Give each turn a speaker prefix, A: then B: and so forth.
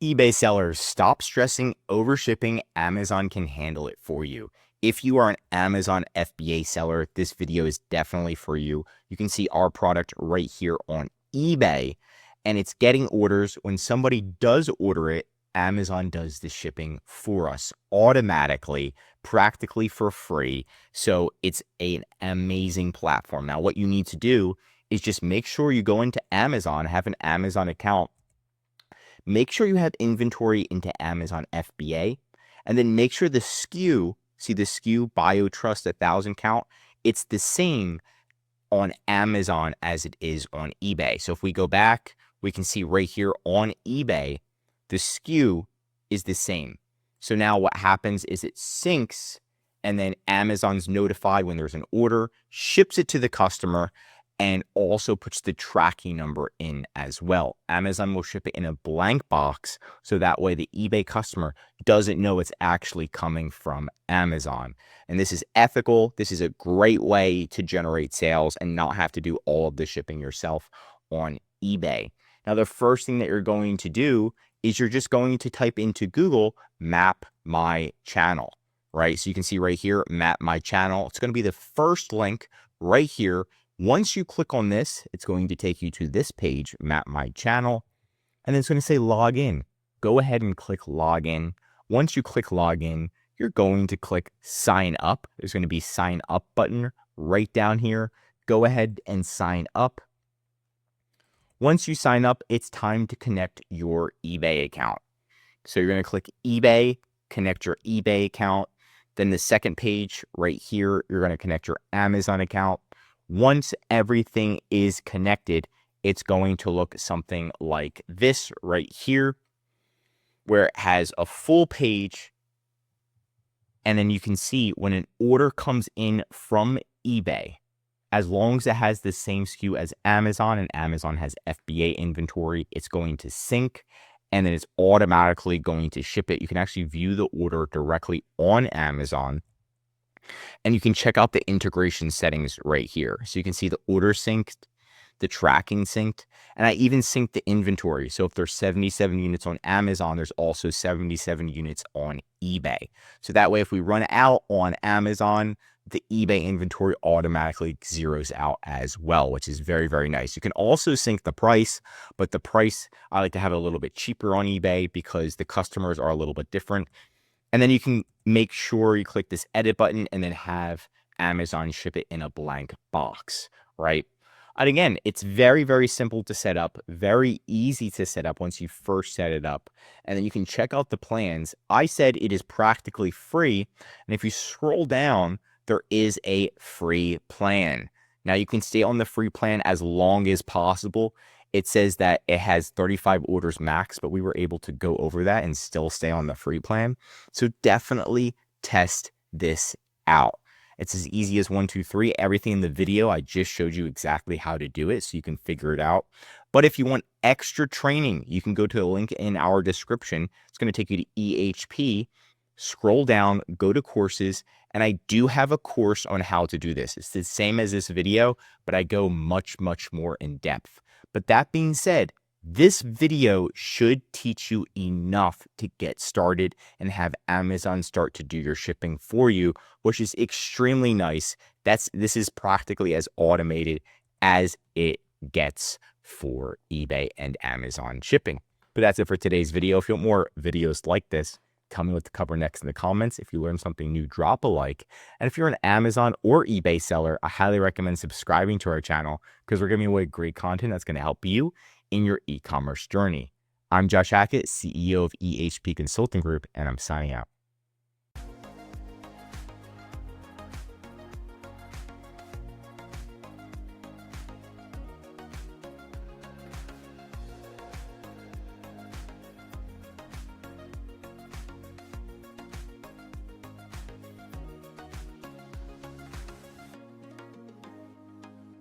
A: eBay sellers, stop stressing over shipping. Amazon can handle it for you. If you are an Amazon FBA seller, this video is definitely for you. You can see our product right here on eBay, and it's getting orders. When somebody does order it, Amazon does the shipping for us automatically, practically for free. So it's an amazing platform. Now, what you need to do is just make sure you go into Amazon, have an Amazon account. Make sure you have inventory into Amazon FBA, and then make sure the SKU, see the SKU BioTrust 1000 count, it's the same on Amazon as it is on eBay. So if we go back, we can see right here on eBay, the SKU is the same. So now what happens is it syncs, and then Amazon's notified when there's an order, ships it to the customer, and also puts the tracking number in as well. Amazon will ship it in a blank box, so that way the eBay customer doesn't know it's actually coming from Amazon. And this is ethical. This is a great way to generate sales and not have to do all of the shipping yourself on eBay. Now, the first thing that you're going to do is you're just going to type into Google, map my channel, right? So you can see right here, map my channel. It's going to be the first link right here. Once you click on this, it's going to take you to this page, map my channel, and then it's going to say log in. Go ahead and click log in. Once you click log in, you're going to click sign up. There's going to be sign up button right down here. Go ahead and sign up. Once you sign up, it's time to connect your eBay account. So you're going to click eBay, connect your eBay account. Then the second page right here, you're going to connect your Amazon account. Once everything is connected, it's going to look something like this right here, where it has a full page. And then you can see when an order comes in from eBay, as long as it has the same SKU as Amazon and Amazon has FBA inventory, it's going to sync, and then it's automatically going to ship it. You can actually view the order directly on Amazon. And you can check out the integration settings right here. So you can see the order synced, the tracking synced, and I even synced the inventory. So if there's 77 units on Amazon, there's also 77 units on eBay. So that way, if we run out on Amazon, the eBay inventory automatically zeroes out as well, which is very, very nice. You can also sync the price, but the price, I like to have it a little bit cheaper on eBay because the customers are a little bit different. And then you can make sure you click this edit button and then have Amazon ship it in a blank box, right? And again, it's very, very simple to set up, very easy to set up once you first set it up. And then you can check out the plans. I said it is practically free. And if you scroll down, there is a free plan. Now you can stay on the free plan as long as possible. It says that it has 35 orders max, but we were able to go over that and still stay on the free plan. So definitely test this out. It's as easy as 1, 2, 3. Everything in the video, I just showed you exactly how to do it so you can figure it out. But if you want extra training, you can go to the link in our description. It's going to take you to EHP. Scroll down, go to courses, and I do have a course on how to do this. It's the same as this video, but I go much, much more in depth. But that being said, this video should teach you enough to get started and have Amazon start to do your shipping for you, which is extremely nice. This is practically as automated as it gets for eBay and Amazon shipping. But that's it for today's video. If you want more videos like this, tell me what to cover next in the comments. If you learned something new, drop a like. And if you're an Amazon or eBay seller, I highly recommend subscribing to our channel because we're giving away great content that's going to help you in your e-commerce journey. I'm Josh Hackett, CEO of EHP Consulting Group, and I'm signing out.